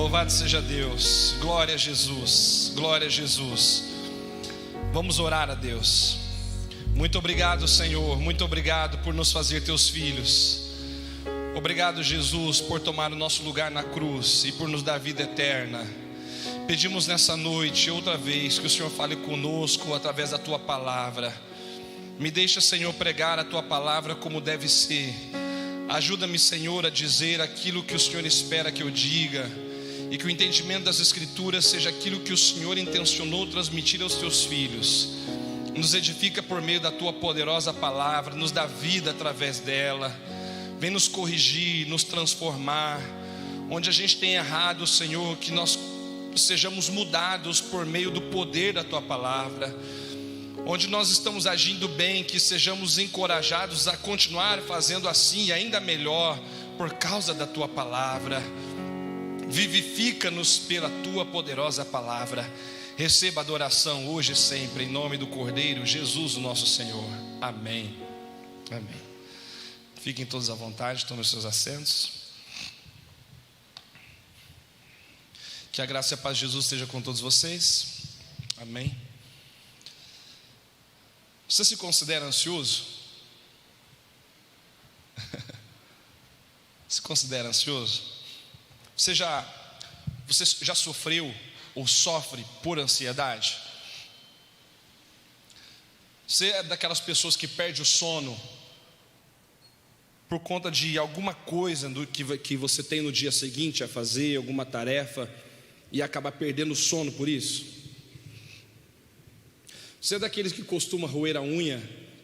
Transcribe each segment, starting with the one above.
Louvado seja Deus. Glória a Jesus. Glória a Jesus. Vamos orar a Deus. Muito obrigado, Senhor. Muito obrigado por nos fazer teus filhos. Obrigado, Jesus, por tomar o nosso lugar na cruz e por nos dar vida eterna. Pedimos nessa noite, outra vez, que o Senhor fale conosco através da tua palavra. Me deixa, Senhor, pregar a tua palavra como deve ser. Ajuda-me, Senhor, a dizer aquilo que o Senhor espera que eu diga, e que o entendimento das Escrituras seja aquilo que o Senhor intencionou transmitir aos teus filhos. Nos edifica por meio da tua poderosa palavra, nos dá vida através dela. Vem nos corrigir, nos transformar. Onde a gente tem errado, Senhor, que nós sejamos mudados por meio do poder da tua palavra. Onde nós estamos agindo bem, que sejamos encorajados a continuar fazendo assim, ainda melhor, por causa da tua palavra. Vivifica-nos pela tua poderosa palavra. Receba adoração hoje e sempre, em nome do Cordeiro Jesus, o nosso Senhor. Amém. Amém. Fiquem todos à vontade, tomem os seus assentos. Que a graça e a paz de Jesus esteja com todos vocês. Amém. Você se considera ansioso? Se considera ansioso? Você já sofreu ou sofre por ansiedade? Você é daquelas pessoas que perde o sono por conta de alguma coisa que você tem no dia seguinte a fazer, alguma tarefa, e acaba perdendo o sono por isso? Você é daqueles que costuma roer a unha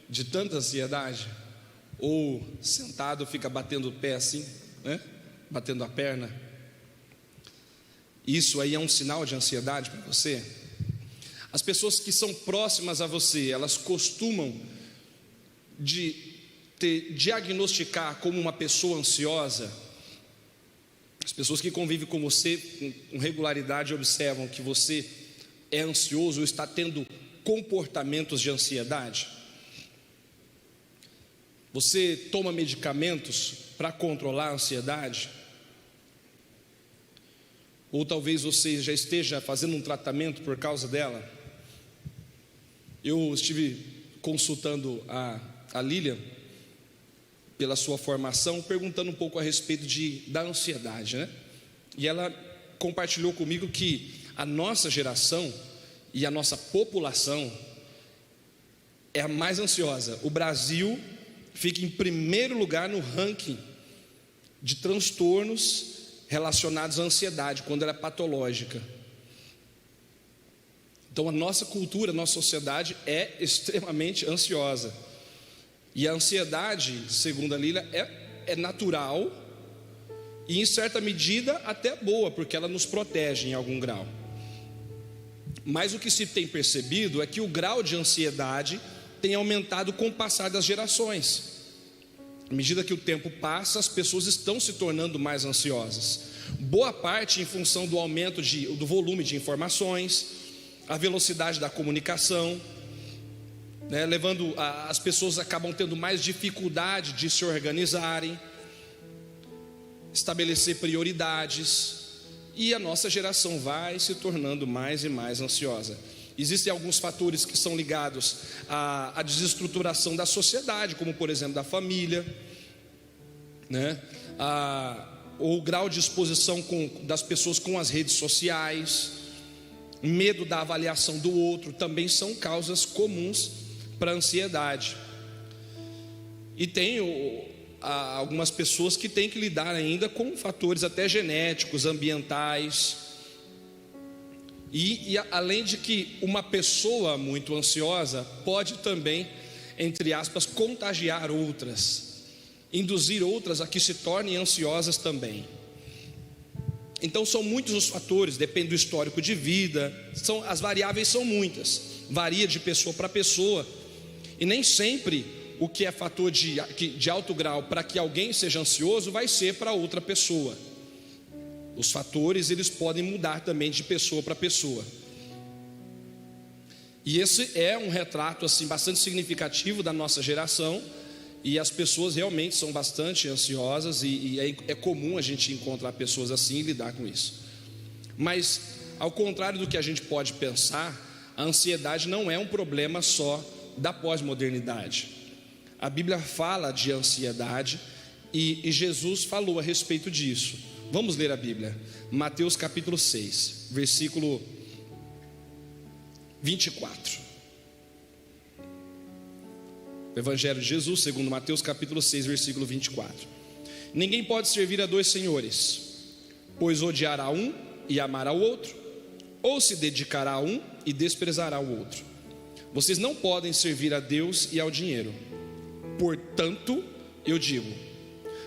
de tanta ansiedade? Ou sentado fica batendo o pé assim, né? Batendo a perna? Isso aí é um sinal de ansiedade para você? As pessoas que são próximas a você, elas costumam diagnosticar como uma pessoa ansiosa? As pessoas que convivem com você com regularidade observam que você é ansioso ou está tendo comportamentos de ansiedade? Você toma medicamentos para controlar a ansiedade? Ou talvez você já esteja fazendo um tratamento por causa dela? Eu estive consultando a Lilian pela sua formação, perguntando um pouco a respeito da ansiedade, né? E ela compartilhou comigo que a nossa geração e a nossa população é a mais ansiosa. O Brasil fica em primeiro lugar no ranking de transtornos relacionados à ansiedade, quando ela é patológica. Então a nossa cultura, a nossa sociedade é extremamente ansiosa. E a ansiedade, segundo a Lília, é natural e em certa medida até boa, porque ela nos protege em algum grau. Mas o que se tem percebido é que o grau de ansiedade tem aumentado com o passar das gerações. À medida que o tempo passa, as pessoas estão se tornando mais ansiosas. Boa parte em função do aumento do volume de informações, a velocidade da comunicação, né, as pessoas acabam tendo mais dificuldade de se organizarem, estabelecer prioridades. E a nossa geração vai se tornando mais e mais ansiosa. Existem alguns fatores que são ligados à desestruturação da sociedade, como por exemplo da família, né? O grau de exposição das pessoas com as redes sociais, medo da avaliação do outro, também são causas comuns para a ansiedade. E tem algumas pessoas que têm que lidar ainda com fatores até genéticos, ambientais. E além de que uma pessoa muito ansiosa pode também, entre aspas, contagiar outras, induzir outras a que se tornem ansiosas também. Então são muitos os fatores, depende do histórico de vida, as variáveis são muitas, varia de pessoa para pessoa, e nem sempre o que é fator de alto grau para que alguém seja ansioso vai ser para outra pessoa. Os fatores, eles podem mudar também de pessoa para pessoa. E esse é um retrato assim bastante significativo da nossa geração, e as pessoas realmente são bastante ansiosas, e é comum a gente encontrar pessoas assim e lidar com isso. Mas, ao contrário do que a gente pode pensar, a ansiedade não é um problema só da pós-modernidade. A Bíblia fala de ansiedade e Jesus falou a respeito disso. Vamos ler a Bíblia. Mateus capítulo 6, versículo 24. O Evangelho de Jesus, segundo Mateus capítulo 6, versículo 24. Ninguém pode servir a dois senhores, pois odiará um e amará o outro, ou se dedicará a um e desprezará o outro. Vocês não podem servir a Deus e ao dinheiro. Portanto, eu digo,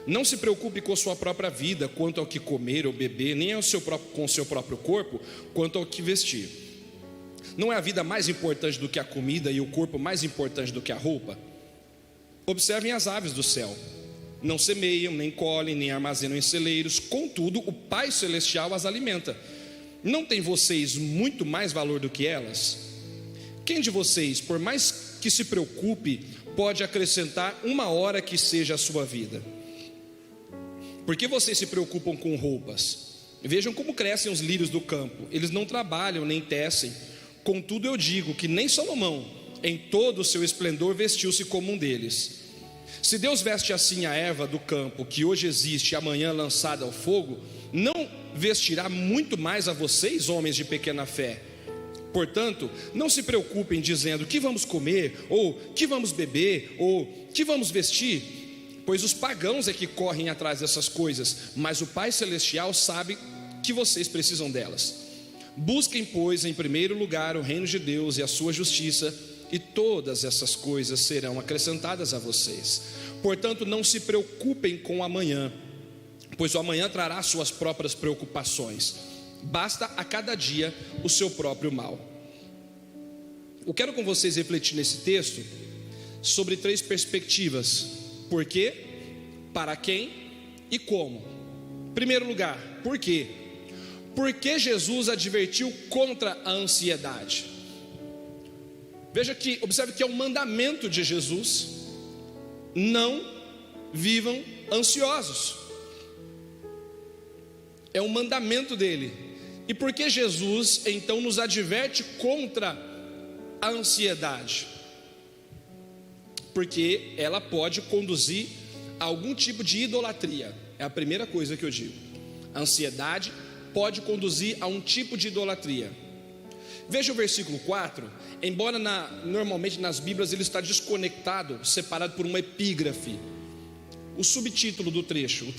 não se preocupe com a sua própria vida, quanto ao que comer ou beber, nem com o seu próprio corpo, quanto ao que vestir. Não é a vida mais importante do que a comida e o corpo mais importante do que a roupa? Observem as aves do céu, não semeiam, nem colhem, nem armazenam em celeiros, contudo o Pai Celestial as alimenta. Não tem vocês muito mais valor do que elas? Quem de vocês, por mais que se preocupe, pode acrescentar uma hora que seja a sua vida? Por que vocês se preocupam com roupas? Vejam como crescem os lírios do campo, eles não trabalham nem tecem. Contudo eu digo que nem Salomão, em todo o seu esplendor, vestiu-se como um deles. Se Deus veste assim a erva do campo, que hoje existe e amanhã lançada ao fogo, não vestirá muito mais a vocês, homens de pequena fé? Portanto, não se preocupem dizendo que vamos comer, ou que vamos beber, ou que vamos vestir, pois os pagãos é que correm atrás dessas coisas, mas o Pai Celestial sabe que vocês precisam delas. Busquem, pois, em primeiro lugar o reino de Deus e a sua justiça, e todas essas coisas serão acrescentadas a vocês. Portanto, não se preocupem com o amanhã, pois o amanhã trará suas próprias preocupações. Basta a cada dia o seu próprio mal. Eu quero com vocês refletir nesse texto sobre 3 perspectivas: por quê, para quem e como. Em primeiro lugar, por quê? Porque Jesus advertiu contra a ansiedade. Veja que, observe que é um mandamento de Jesus: não vivam ansiosos. É um mandamento dele. E por que Jesus então nos adverte contra a ansiedade? Porque ela pode conduzir a algum tipo de idolatria. É a primeira coisa que eu digo. A ansiedade pode conduzir a um tipo de idolatria. Veja o versículo 4. Embora normalmente nas Bíblias ele está desconectado, separado por uma epígrafe. O subtítulo do trecho,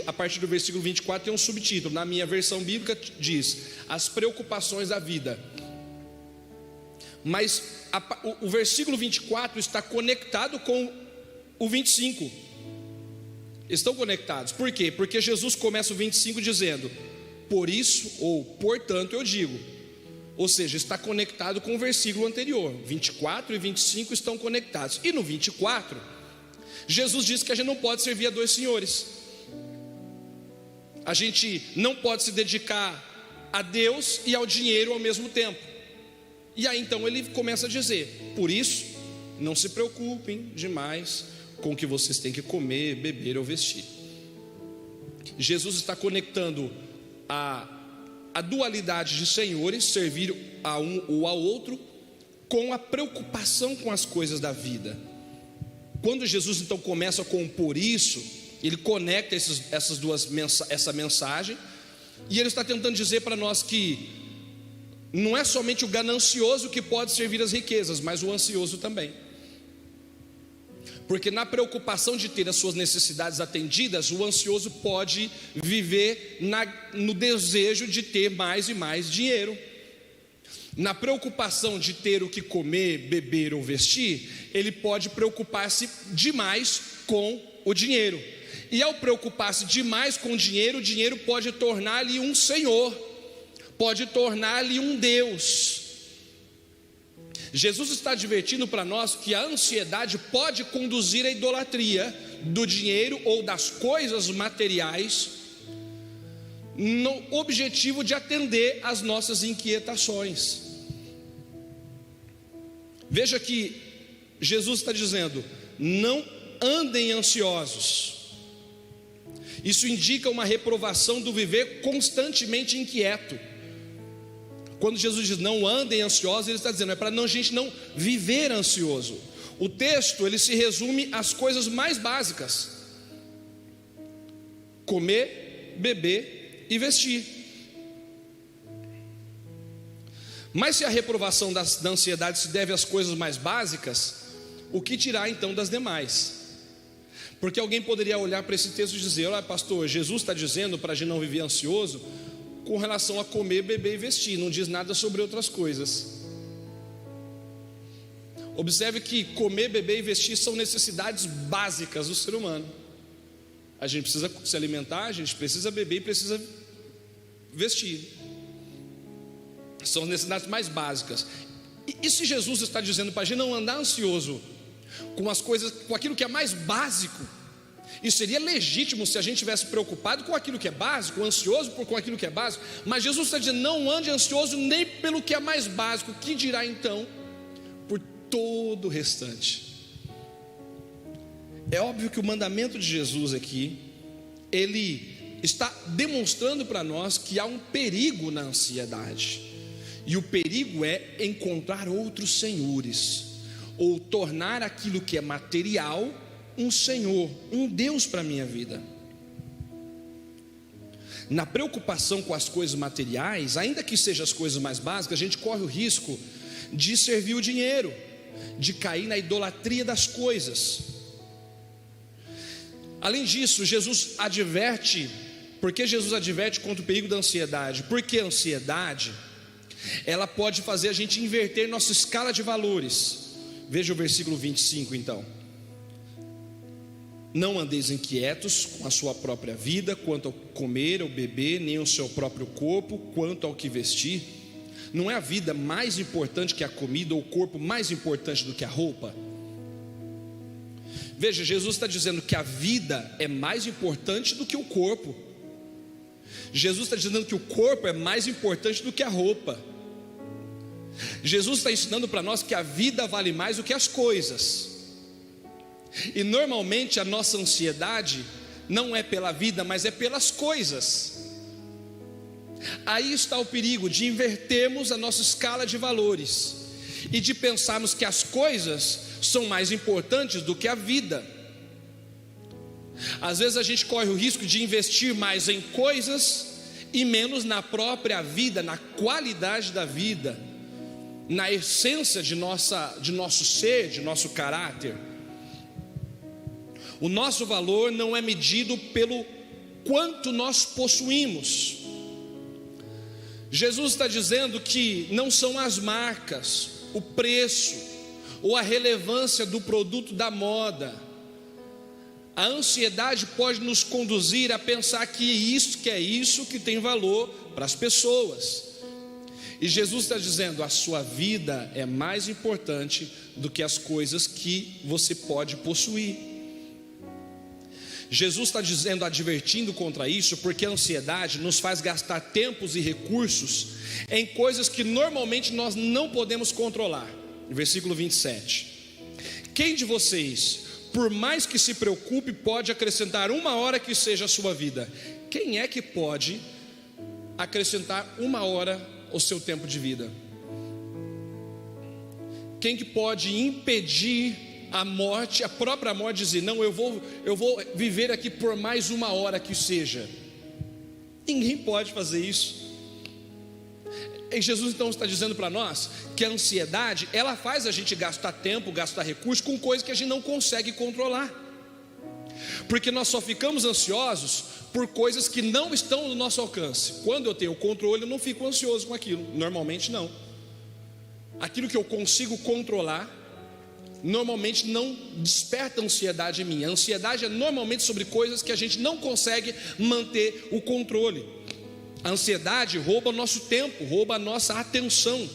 a partir do versículo 24 tem um subtítulo. Na minha versão bíblica diz: as preocupações da vida. Mas o versículo 24 está conectado com o 25. Estão conectados. Por quê? Porque Jesus começa o 25 dizendo: por isso, ou portanto eu digo. Ou seja, está conectado com o versículo anterior. 24 e 25 estão conectados. E no 24, Jesus diz que a gente não pode servir a dois senhores. A gente não pode se dedicar a Deus e ao dinheiro ao mesmo tempo. E aí então ele começa a dizer: por isso, não se preocupem demais com o que vocês têm que comer, beber ou vestir. Jesus está conectando a dualidade de senhores, servir a um ou ao outro, com a preocupação com as coisas da vida. Quando Jesus então começa com por isso, ele conecta essa mensagem, e ele está tentando dizer para nós que não é somente o ganancioso que pode servir as riquezas, mas o ansioso também. Porque na preocupação de ter as suas necessidades atendidas, o ansioso pode viver no desejo de ter mais e mais dinheiro. Na preocupação de ter o que comer, beber ou vestir, ele pode preocupar-se demais com o dinheiro. E ao preocupar-se demais com o dinheiro pode tornar-lhe um senhor, pode tornar-lhe um Deus. Jesus está advertindo para nós que a ansiedade pode conduzir à idolatria do dinheiro ou das coisas materiais, no objetivo de atender às nossas inquietações. Veja que Jesus está dizendo: não andem ansiosos. Isso indica uma reprovação do viver constantemente inquieto, Quando Jesus diz não andem ansiosos, ele está dizendo é para a gente não viver ansioso. O texto ele se resume às coisas mais básicas: comer, beber e vestir. Mas se a reprovação da ansiedade se deve às coisas mais básicas, o que tirar então das demais? Porque alguém poderia olhar para esse texto e dizer: olha, pastor, Jesus está dizendo para a gente não viver ansioso com relação a comer, beber e vestir, não diz nada sobre outras coisas. Observe que comer, beber e vestir são necessidades básicas do ser humano. A gente precisa se alimentar, a gente precisa beber e precisa vestir. São as necessidades mais básicas. E se Jesus está dizendo para a gente não andar ansioso com as coisas, com aquilo que é mais básico, e seria legítimo se a gente estivesse preocupado com aquilo que é básico, ansioso com aquilo que é básico, mas Jesus está dizendo não ande ansioso nem pelo que é mais básico, que dirá então por todo o restante. É óbvio que o mandamento de Jesus aqui, ele está demonstrando para nós que há um perigo na ansiedade, e o perigo é encontrar outros senhores, ou tornar aquilo que é material um senhor, um Deus para a minha vida. Na preocupação com as coisas materiais, ainda que sejam as coisas mais básicas, a gente corre o risco de servir o dinheiro, de cair na idolatria das coisas. Além disso, Jesus adverte. Por que Jesus adverte contra o perigo da ansiedade? Porque a ansiedade, ela pode fazer a gente inverter nossa escala de valores. Veja o versículo 25 então: não andeis inquietos com a sua própria vida, quanto ao comer ou beber, nem o seu próprio corpo, quanto ao que vestir. Não é a vida mais importante que a comida, ou o corpo mais importante do que a roupa? Veja, Jesus está dizendo que a vida é mais importante do que o corpo. Jesus está dizendo que o corpo é mais importante do que a roupa. Jesus está ensinando para nós que a vida vale mais do que as coisas. E normalmente a nossa ansiedade não é pela vida, mas é pelas coisas. Aí está o perigo de invertermos a nossa escala de valores e de pensarmos que as coisas são mais importantes do que a vida. Às vezes a gente corre o risco de investir mais em coisas e menos na própria vida, na qualidade da vida, na essência de nosso ser, de nosso caráter. O nosso valor não é medido pelo quanto nós possuímos. Jesus está dizendo que não são as marcas, o preço ou a relevância do produto da moda. A ansiedade pode nos conduzir a pensar que isso que tem valor para as pessoas. E Jesus está dizendo: a sua vida é mais importante do que as coisas que você pode possuir. Jesus está dizendo, advertindo contra isso, porque a ansiedade nos faz gastar tempos e recursos em coisas que normalmente nós não podemos controlar. Versículo 27: quem de vocês, por mais que se preocupe, pode acrescentar 1 hora que seja a sua vida? Quem é que pode acrescentar 1 hora ao seu tempo de vida? Quem que pode impedir a morte, a própria morte, dizer: não, eu vou viver aqui por mais 1 hora que seja? Ninguém pode fazer isso. E Jesus então está dizendo para nós que a ansiedade, ela faz a gente gastar tempo, gastar recursos com coisas que a gente não consegue controlar, porque nós só ficamos ansiosos por coisas que não estão no nosso alcance. Quando eu tenho o controle, eu não fico ansioso com aquilo, normalmente não. Aquilo que eu consigo controlar normalmente não desperta ansiedade em mim. A ansiedade é normalmente sobre coisas que a gente não consegue manter o controle. A ansiedade rouba o nosso tempo, rouba a nossa atenção.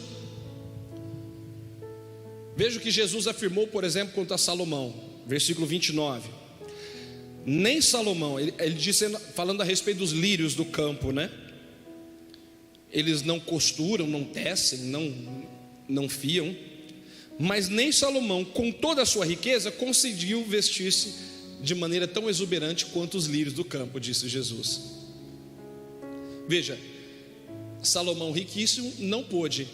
Veja o que Jesus afirmou, por exemplo, quanto a Salomão, versículo 29. Nem Salomão, ele disse, falando a respeito dos lírios do campo, né? Eles não costuram, não tecem, não fiam, mas nem Salomão, com toda a sua riqueza, conseguiu vestir-se de maneira tão exuberante quanto os lírios do campo, disse Jesus. Veja, Salomão, riquíssimo, não pôde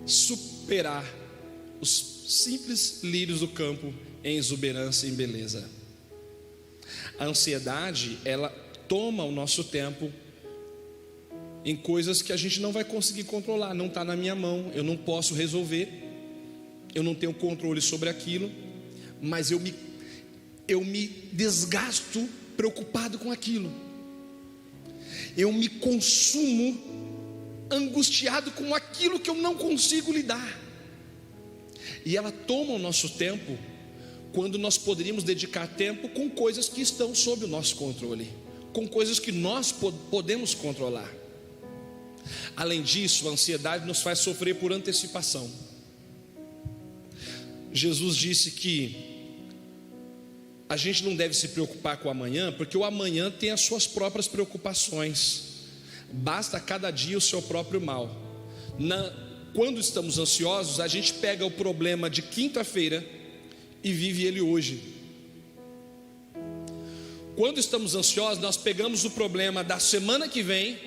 superar os simples lírios do campo em exuberância e em beleza. A ansiedade, ela toma o nosso tempo em coisas que a gente não vai conseguir controlar, não está na minha mão, eu não posso resolver, eu não tenho controle sobre aquilo, mas eu me desgasto preocupado com aquilo, eu me consumo angustiado com aquilo que eu não consigo lidar, e ela toma o nosso tempo, quando nós poderíamos dedicar tempo com coisas que estão sob o nosso controle, com coisas que nós podemos controlar. Além disso, a ansiedade nos faz sofrer por antecipação. Jesus disse que a gente não deve se preocupar com o amanhã, porque o amanhã tem as suas próprias preocupações. Basta a cada dia o seu próprio mal. Quando estamos ansiosos, a gente pega o problema de quinta-feira e vive ele hoje. Quando estamos ansiosos, nós pegamos o problema da semana que vem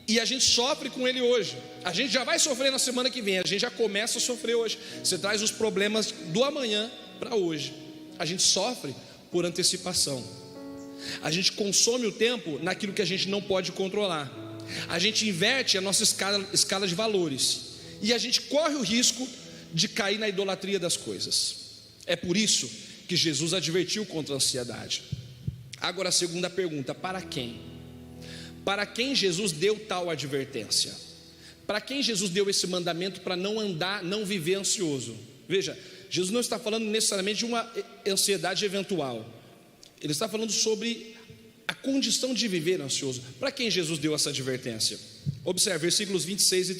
e a gente sofre com ele hoje. A gente já vai sofrer na semana que vem, a gente já começa a sofrer hoje. Você traz os problemas do amanhã para hoje. A gente sofre por antecipação. A gente consome o tempo naquilo que a gente não pode controlar. A gente inverte a nossa escala de valores, e a gente corre o risco de cair na idolatria das coisas. É por isso que Jesus advertiu contra a ansiedade. Agora a segunda pergunta: para quem? Para quem Jesus deu tal advertência? Para quem Jesus deu esse mandamento para não viver ansioso? Veja, Jesus não está falando necessariamente de uma ansiedade eventual. Ele está falando sobre a condição de viver ansioso. Para quem Jesus deu essa advertência? Observe versículos 26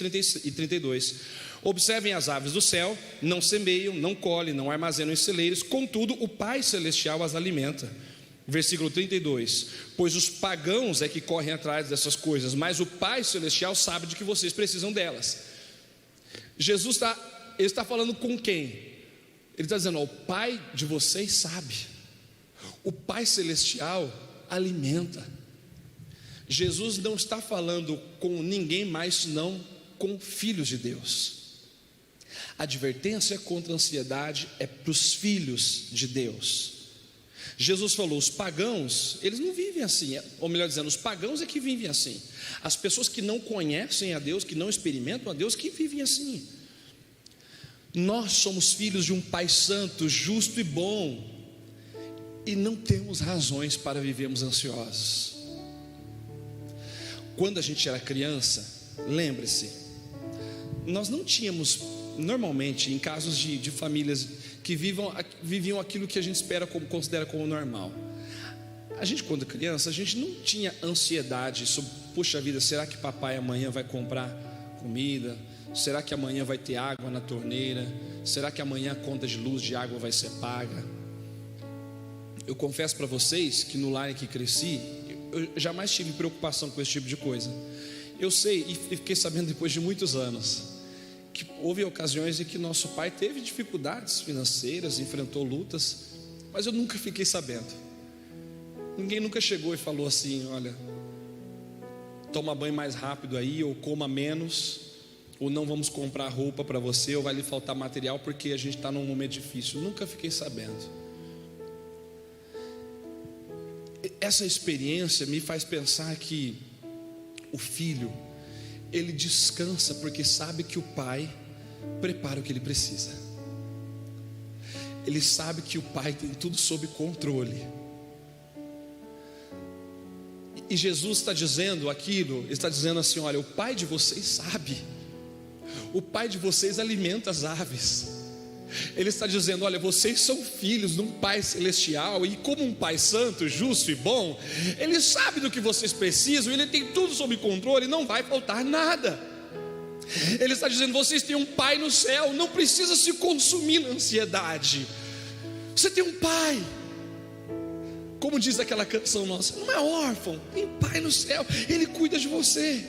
e 32. Observem as aves do céu, não semeiam, não colhem, não armazenam em celeiros, contudo o Pai Celestial as alimenta. Versículo 32. Pois os pagãos é que correm atrás dessas coisas, mas o Pai Celestial sabe de que vocês precisam delas. Jesus está falando com quem? Ele está dizendo: ó, o Pai de vocês sabe, o Pai Celestial alimenta. Jesus não está falando com ninguém mais senão com filhos de Deus. A advertência contra a ansiedade é para os filhos de Deus. Jesus falou: os pagãos, eles não vivem assim, ou melhor dizendo, os pagãos é que vivem assim. As pessoas que não conhecem a Deus, que não experimentam a Deus, que vivem assim. Nós somos filhos de um Pai santo, justo e bom, e não temos razões para vivermos ansiosos. Quando a gente era criança, lembre-se, nós não tínhamos, normalmente, em casos de famílias que viviam aquilo que a gente considera como normal. A gente, quando criança, a gente não tinha ansiedade sobre: puxa vida, será que papai amanhã vai comprar comida? Será que amanhã vai ter água na torneira? Será que amanhã a conta de luz, de água vai ser paga? Eu confesso para vocês que no lar em que cresci, eu jamais tive preocupação com esse tipo de coisa. Eu sei, e fiquei sabendo depois de muitos anos, que houve ocasiões em que nosso pai teve dificuldades financeiras, enfrentou lutas, mas eu nunca fiquei sabendo. Ninguém nunca chegou e falou assim: olha, toma banho mais rápido aí, ou coma menos, ou não vamos comprar roupa para você, ou vai lhe faltar material porque a gente está num momento difícil. Nunca fiquei sabendo. Essa experiência me faz pensar que o filho, ele descansa porque sabe que o pai prepara o que ele precisa. Ele sabe que o pai tem tudo sob controle. E Jesus está dizendo aquilo, ele está dizendo assim: olha, o pai de vocês sabe, o pai de vocês alimenta as aves. Ele está dizendo: olha, vocês são filhos de um Pai Celestial, e como um Pai santo, justo e bom, Ele sabe do que vocês precisam, Ele tem tudo sob controle, não vai faltar nada. Ele está dizendo: vocês têm um Pai no céu, não precisa se consumir na ansiedade. Você tem um Pai, como diz aquela canção nossa, não é órfão, tem um Pai no céu, Ele cuida de você.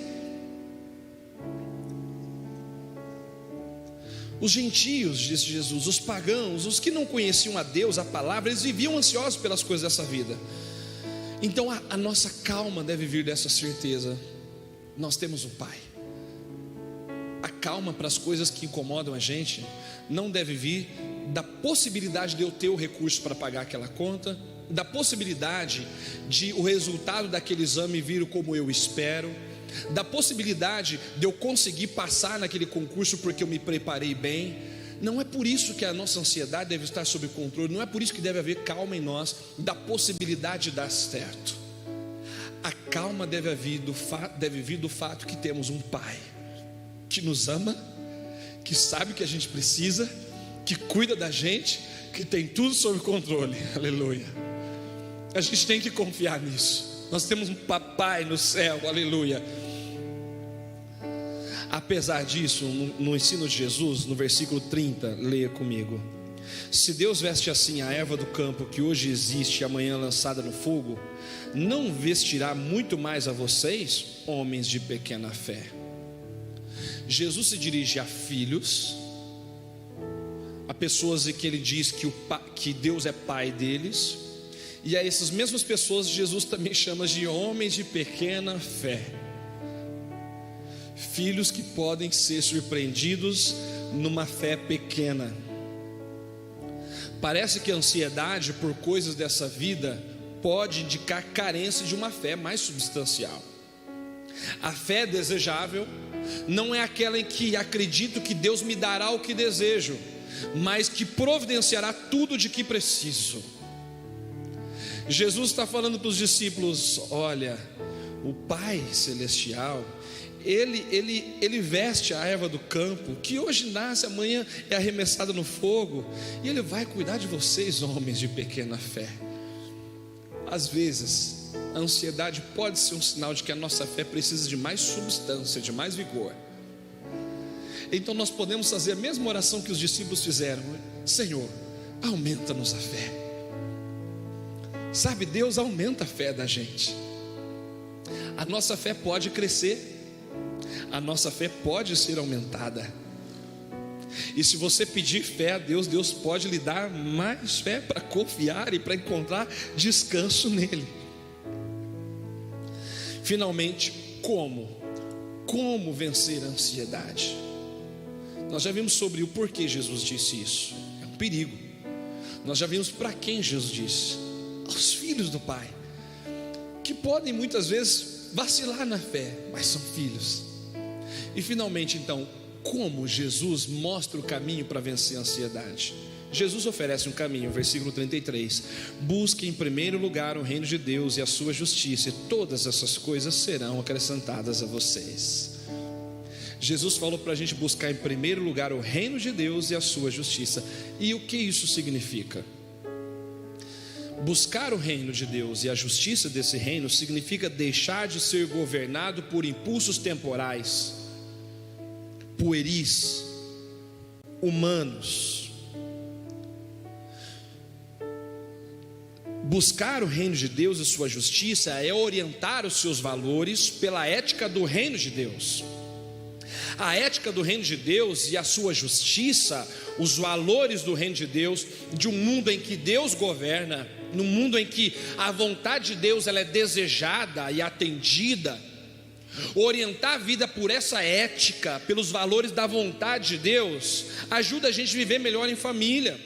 Os gentios, disse Jesus, os pagãos, os que não conheciam a Deus, a palavra, eles viviam ansiosos pelas coisas dessa vida. Então a nossa calma deve vir dessa certeza. nós temos um Pai. A calma para as coisas que incomodam a gente não deve vir da possibilidade de eu ter o recurso para pagar aquela conta, da possibilidade de o resultado daquele exame vir como eu espero, da possibilidade de eu conseguir passar naquele concurso porque eu me preparei bem. Não é por isso que a nossa ansiedade deve estar sob controle, não é por isso que deve haver calma em nós, da possibilidade de dar certo. A calma deve vir do fato que temos um Pai que nos ama, que sabe o que a gente precisa, que cuida da gente, que tem tudo sob controle. Aleluia. A gente tem que confiar nisso. Nós temos um papai no céu. Aleluia. Apesar disso, no ensino de Jesus, no versículo 30, leia comigo: se Deus veste assim a erva do campo, que hoje existe e amanhã lançada no fogo, não vestirá muito mais a vocês, homens de pequena fé? Jesus se dirige a filhos, a pessoas que ele diz que Deus é pai deles, e a essas mesmas pessoas Jesus também chama de homens de pequena fé. Filhos que podem ser surpreendidos numa fé pequena. Parece que a ansiedade por coisas dessa vida pode indicar carência de uma fé mais substancial. A fé desejável não é aquela em que acredito que Deus me dará o que desejo, mas que providenciará tudo de que preciso. Jesus está falando para os discípulos: olha, o Pai Celestial, Ele veste a erva do campo, que hoje nasce, amanhã é arremessada no fogo, e Ele vai cuidar de vocês, homens de pequena fé. Às vezes, a ansiedade pode ser um sinal de que a nossa fé precisa de mais substância, de mais vigor. Então nós podemos fazer a mesma oração que os discípulos fizeram: Senhor, aumenta-nos a fé. Sabe, Deus aumenta a fé da gente. A nossa fé pode crescer, a nossa fé pode ser aumentada. E se você pedir fé a Deus, Deus pode lhe dar mais fé para confiar e para encontrar descanso nele. Finalmente, como vencer a ansiedade? Nós já vimos sobre o porquê Jesus disse isso. É um perigo. Nós já vimos para quem Jesus disse: aos filhos do Pai, que podem muitas vezes vacilar na fé, mas são filhos. E finalmente, então, como Jesus mostra o caminho para vencer a ansiedade? Jesus oferece um caminho, versículo 33: busque em primeiro lugar o reino de Deus e a sua justiça, e todas essas coisas serão acrescentadas a vocês. Jesus falou para a gente buscar em primeiro lugar o reino de Deus e a sua justiça. E o que isso significa? Buscar o reino de Deus e a justiça desse reino significa deixar de ser governado por impulsos temporais, pueris, humanos. Buscar o reino de Deus e sua justiça é orientar os seus valores pela ética do reino de Deus. A ética do reino de Deus e a sua justiça, os valores do reino de Deus, de um mundo em que Deus governa, num mundo em que a vontade de Deus ela é desejada e atendida. Orientar a vida por essa ética, pelos valores da vontade de Deus, ajuda a gente a viver melhor em família,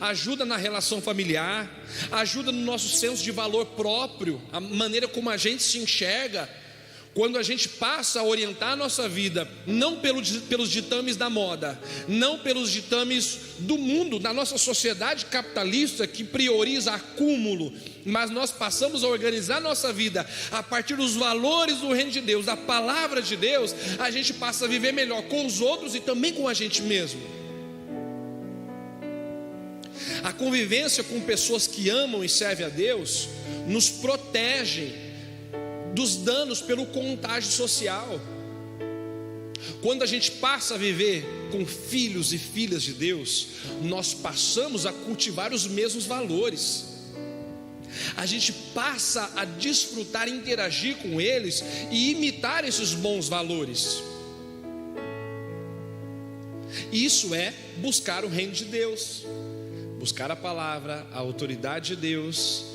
ajuda na relação familiar, ajuda no nosso senso de valor próprio, a maneira como a gente se enxerga. Quando a gente passa a orientar a nossa vida, não pelos ditames da moda, não pelos ditames do mundo, da nossa sociedade capitalista que prioriza acúmulo, mas nós passamos a organizar a nossa vida a partir dos valores do reino de Deus, da palavra de Deus, a gente passa a viver melhor com os outros e também com a gente mesmo. A convivência com pessoas que amam e servem a Deus nos protege dos danos pelo contágio social. Quando a gente passa a viver com filhos e filhas de Deus, nós passamos a cultivar os mesmos valores. A gente passa a desfrutar, interagir com eles e imitar esses bons valores. Isso é buscar o reino de Deus, buscar a palavra, a autoridade de Deus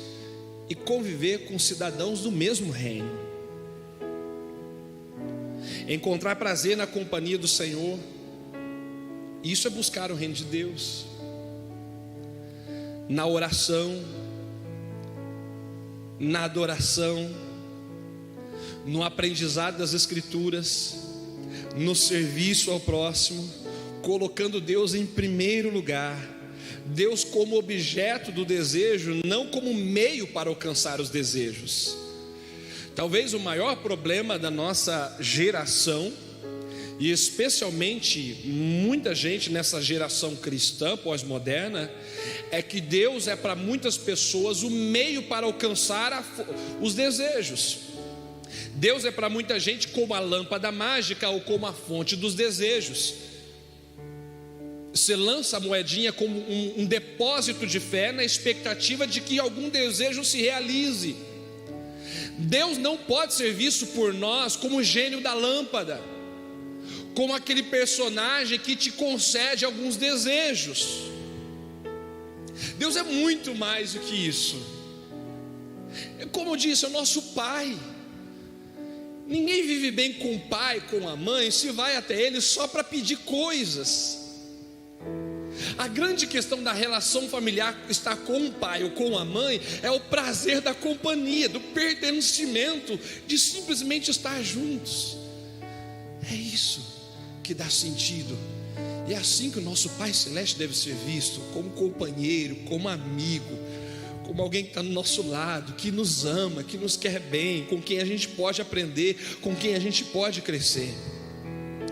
e conviver com cidadãos do mesmo reino. Encontrar prazer na companhia do Senhor, isso é buscar o reino de Deus. Na oração, na adoração, no aprendizado das Escrituras, no serviço ao próximo, colocando Deus em primeiro lugar, Deus como objeto do desejo, não como meio para alcançar os desejos. Talvez o maior problema da nossa geração, e especialmente muita gente nessa geração cristã pós-moderna, é que Deus é para muitas pessoas o meio para alcançar os desejos. Deus é para muita gente como a lâmpada mágica ou como a fonte dos desejos. Você lança a moedinha como um depósito de fé na expectativa de que algum desejo se realize. Deus não pode ser visto por nós como o gênio da lâmpada, como aquele personagem que te concede alguns desejos. Deus é muito mais do que isso. Como eu disse, é o nosso Pai. Ninguém vive bem com o pai, com a mãe, se vai até ele só para pedir coisas. A grande questão da relação familiar, estar com o pai ou com a mãe, é o prazer da companhia, do pertencimento, de simplesmente estar juntos. É isso que dá sentido. E é assim que o nosso Pai Celeste deve ser visto, como companheiro, como amigo, como alguém que está no nosso lado, que nos ama, que nos quer bem, com quem a gente pode aprender, com quem a gente pode crescer.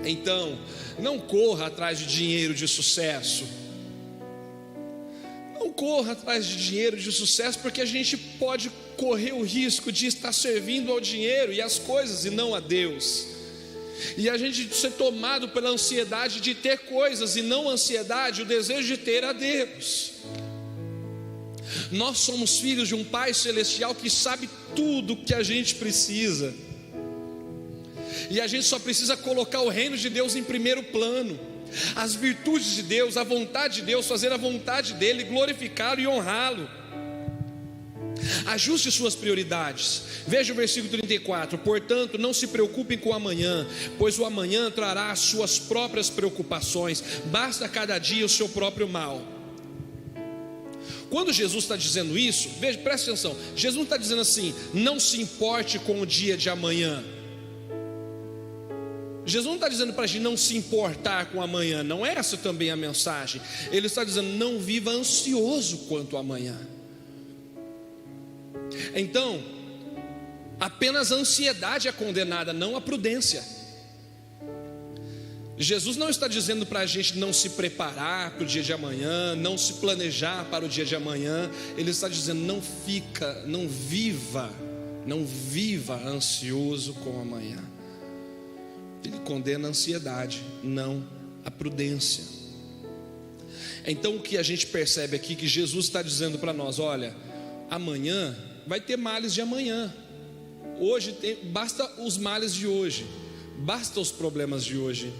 Então, não corra atrás de dinheiro de sucesso. Não corra atrás de dinheiro de sucesso, porque a gente pode correr o risco de estar servindo ao dinheiro e às coisas e não a Deus. E a gente ser tomado pela ansiedade de ter coisas e não a ansiedade, o desejo de ter a Deus. Nós somos filhos de um Pai Celestial que sabe tudo o que a gente precisa, e a gente só precisa colocar o reino de Deus em primeiro plano, as virtudes de Deus, a vontade de Deus, fazer a vontade dEle, glorificá-lo e honrá-lo. Ajuste suas prioridades. Veja o versículo 34: portanto, não se preocupem com o amanhã, pois o amanhã trará as suas próprias preocupações, basta cada dia o seu próprio mal. Quando Jesus está dizendo isso, veja, preste atenção, Jesus não está dizendo assim, não se importe com o dia de amanhã. Jesus não está dizendo para a gente não se importar com amanhã, não é essa também a mensagem. Ele está dizendo, não viva ansioso quanto ao amanhã. Então, apenas a ansiedade é condenada, não a prudência. Jesus não está dizendo para a gente não se preparar para o dia de amanhã, não se planejar para o dia de amanhã. Ele está dizendo, não viva ansioso com o amanhã. Ele condena a ansiedade, não a prudência. Então o que a gente percebe aqui, que Jesus está dizendo para nós, olha, amanhã vai ter males de amanhã. Hoje basta os males de hoje, basta os problemas de hoje.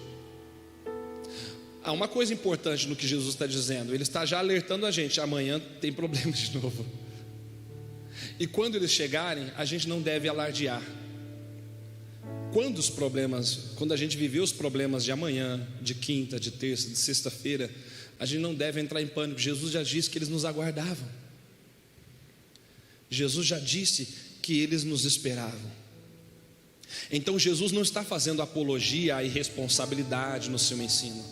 Há uma coisa importante no que Jesus está dizendo, ele está já alertando a gente, amanhã tem problema de novo. E quando eles chegarem, a gente não deve alardear. Quando a gente viver os problemas de amanhã, de quinta, de terça, de sexta-feira, a gente não deve entrar em pânico. Jesus já disse que eles nos aguardavam. Jesus já disse que eles nos esperavam. Então Jesus não está fazendo apologia à irresponsabilidade no seu ensino.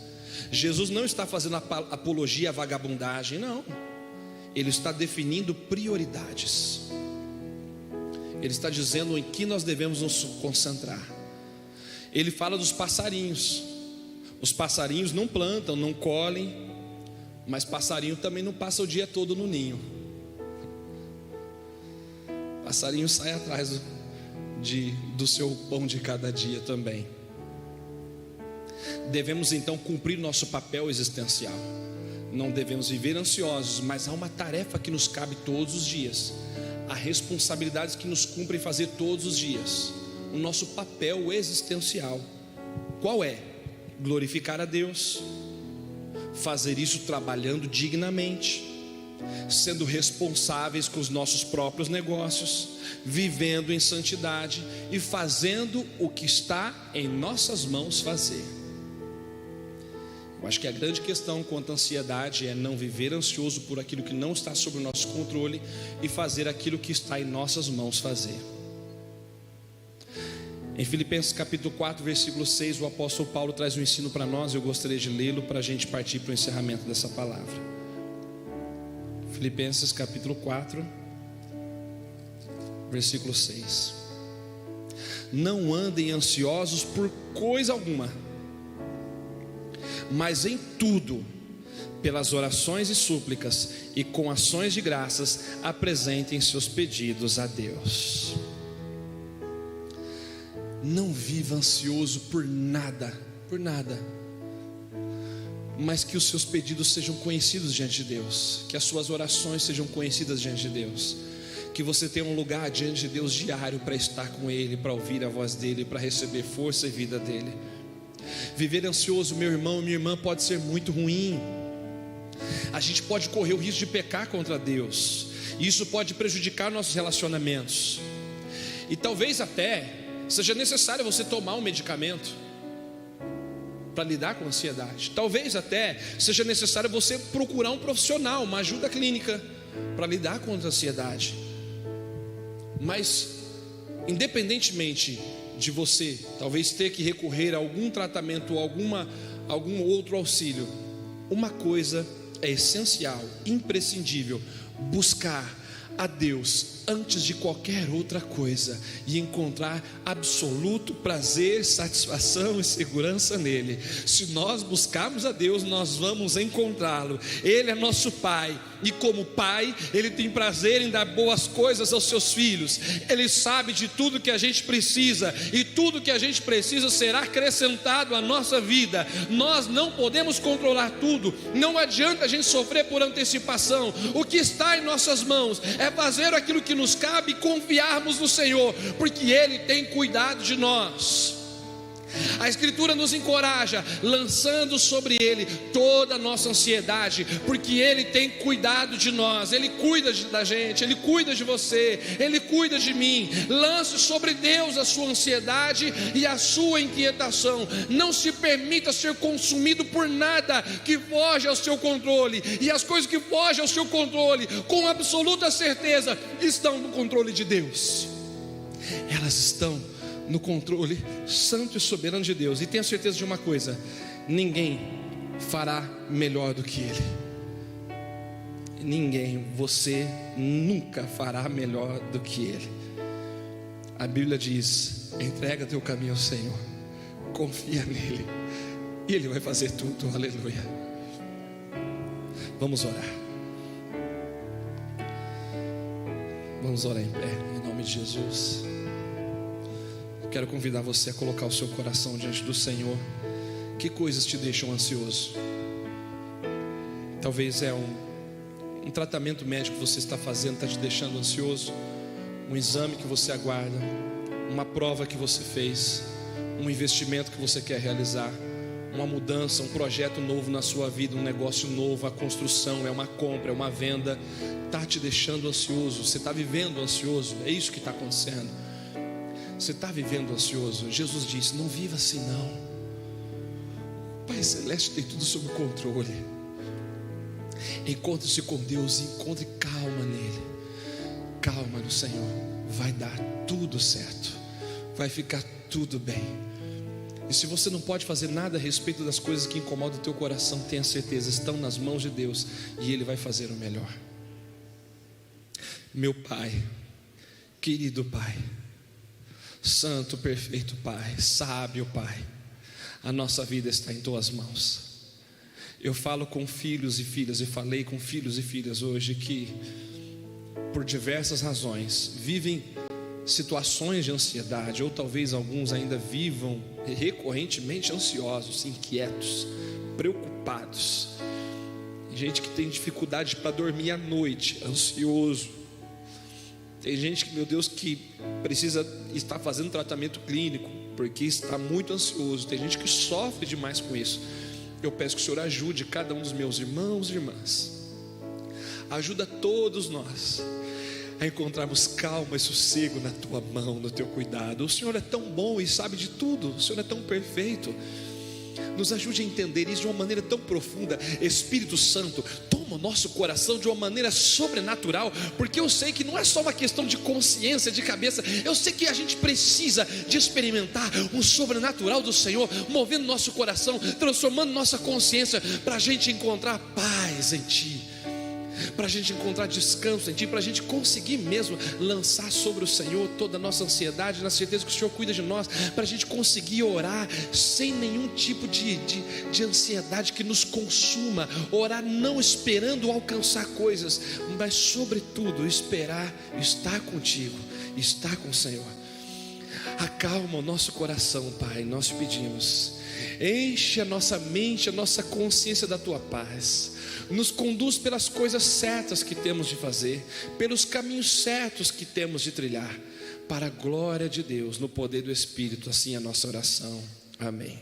Jesus não está fazendo apologia à vagabundagem, não. Ele está definindo prioridades. Ele está dizendo em que nós devemos nos concentrar. Ele fala dos passarinhos. Os passarinhos não plantam, não colhem, mas passarinho também não passa o dia todo no ninho. Passarinho sai atrás do seu pão de cada dia também. Devemos então cumprir nosso papel existencial. Não devemos viver ansiosos, mas há uma tarefa que nos cabe todos os dias. Há responsabilidades que nos cumprem fazer todos os dias. O nosso papel existencial, qual é? Glorificar a Deus, fazer isso trabalhando dignamente, sendo responsáveis com os nossos próprios negócios, vivendo em santidade e fazendo o que está em nossas mãos fazer. Eu acho que a grande questão quanto à ansiedade é não viver ansioso por aquilo que não está sob o nosso controle e fazer aquilo que está em nossas mãos fazer. Em Filipenses capítulo 4, versículo 6, o apóstolo Paulo traz um ensino para nós. Eu gostaria de lê-lo para a gente partir para o encerramento dessa palavra. Filipenses capítulo 4, versículo 6. Não andem ansiosos por coisa alguma, mas em tudo, pelas orações e súplicas e com ações de graças, apresentem seus pedidos a Deus. Não viva ansioso por nada, mas que os seus pedidos sejam conhecidos diante de Deus, que as suas orações sejam conhecidas diante de Deus, que você tenha um lugar diante de Deus diário para estar com Ele, para ouvir a voz dEle, para receber força e vida dEle. Viver ansioso, meu irmão e minha irmã, pode ser muito ruim. A gente pode correr o risco de pecar contra Deus, e isso pode prejudicar nossos relacionamentos. E talvez até seja necessário você tomar um medicamento para lidar com a ansiedade. Talvez até seja necessário você procurar um profissional, uma ajuda clínica para lidar com a ansiedade. Mas independentemente de você talvez ter que recorrer a algum tratamento ou algum outro auxílio, uma coisa é essencial, imprescindível: buscar a Deus antes de qualquer outra coisa e encontrar absoluto prazer, satisfação e segurança nele. Se nós buscarmos a Deus, nós vamos encontrá-lo. Ele é nosso Pai, e como Pai, Ele tem prazer em dar boas coisas aos seus filhos. Ele sabe de tudo que a gente precisa, e tudo que a gente precisa será acrescentado à nossa vida. Nós não podemos controlar tudo, não adianta a gente sofrer por antecipação. O que está em nossas mãos é fazer aquilo que nos cabe e confiarmos no Senhor, porque Ele tem cuidado de nós. A Escritura nos encoraja, lançando sobre Ele toda a nossa ansiedade, porque Ele tem cuidado de nós. Ele cuida da gente, Ele cuida de você, Ele cuida de mim. Lance sobre Deus a sua ansiedade e a sua inquietação. Não se permita ser consumido por nada que foge ao seu controle. E as coisas que fogem ao seu controle, com absoluta certeza, estão no controle de Deus. Elas estão no controle santo e soberano de Deus. E tenha certeza de uma coisa: ninguém fará melhor do que Ele. Ninguém, você nunca fará melhor do que Ele. A Bíblia diz: entrega teu caminho ao Senhor, confia nele, e Ele vai fazer tudo. Aleluia. Vamos orar. Vamos orar em pé, em nome de Jesus. Quero convidar você a colocar o seu coração diante do Senhor. Que coisas te deixam ansioso? Talvez é um tratamento médico que você está fazendo, está te deixando ansioso. Um exame que você aguarda, uma prova que você fez, um investimento que você quer realizar, uma mudança, um projeto novo na sua vida, um negócio novo, a construção, é uma compra, é uma venda. Está te deixando ansioso, você está vivendo ansioso, é isso que está acontecendo. Você está vivendo ansioso? Jesus disse: não viva assim não. O Pai Celeste tem tudo sob controle. Encontre-se com Deus e encontre calma nele. Calma no Senhor. Vai dar tudo certo. Vai ficar tudo bem. E se você não pode fazer nada a respeito das coisas que incomodam o teu coração, tenha certeza, estão nas mãos de Deus e Ele vai fazer o melhor. Meu Pai, querido Pai, santo, perfeito Pai, sábio Pai, a nossa vida está em Tuas mãos. Eu falo com filhos e filhas, e falei com filhos e filhas hoje que, por diversas razões, vivem situações de ansiedade, ou talvez alguns ainda vivam recorrentemente ansiosos, inquietos, preocupados. Gente que tem dificuldade para dormir à noite, ansioso. Tem gente que, meu Deus, que precisa estar fazendo tratamento clínico porque está muito ansioso. Tem gente que sofre demais com isso. Eu peço que o Senhor ajude cada um dos meus irmãos e irmãs Ajuda todos nós a encontrarmos calma e sossego na tua mão, no teu cuidado. O Senhor é tão bom e sabe de tudo, o Senhor é tão perfeito. Nos ajude a entender isso de uma maneira tão profunda. Espírito Santo, toma o nosso coração de uma maneira sobrenatural, porque eu sei que não é só uma questão de consciência, de cabeça. Eu sei que a gente precisa de experimentar um sobrenatural do Senhor, movendo nosso coração, transformando nossa consciência, para a gente encontrar paz em Ti, para a gente encontrar descanso em Ti, para a gente conseguir mesmo lançar sobre o Senhor toda a nossa ansiedade, na certeza que o Senhor cuida de nós, para a gente conseguir orar sem nenhum tipo de ansiedade que nos consuma, orar não esperando alcançar coisas, mas sobretudo esperar estar contigo, estar com o Senhor. Acalma o nosso coração, Pai, nós pedimos. Enche a nossa mente, a nossa consciência da Tua paz. Nos conduz pelas coisas certas que temos de fazer, pelos caminhos certos que temos de trilhar, para a glória de Deus, no poder do Espírito. Assim é a nossa oração. Amém.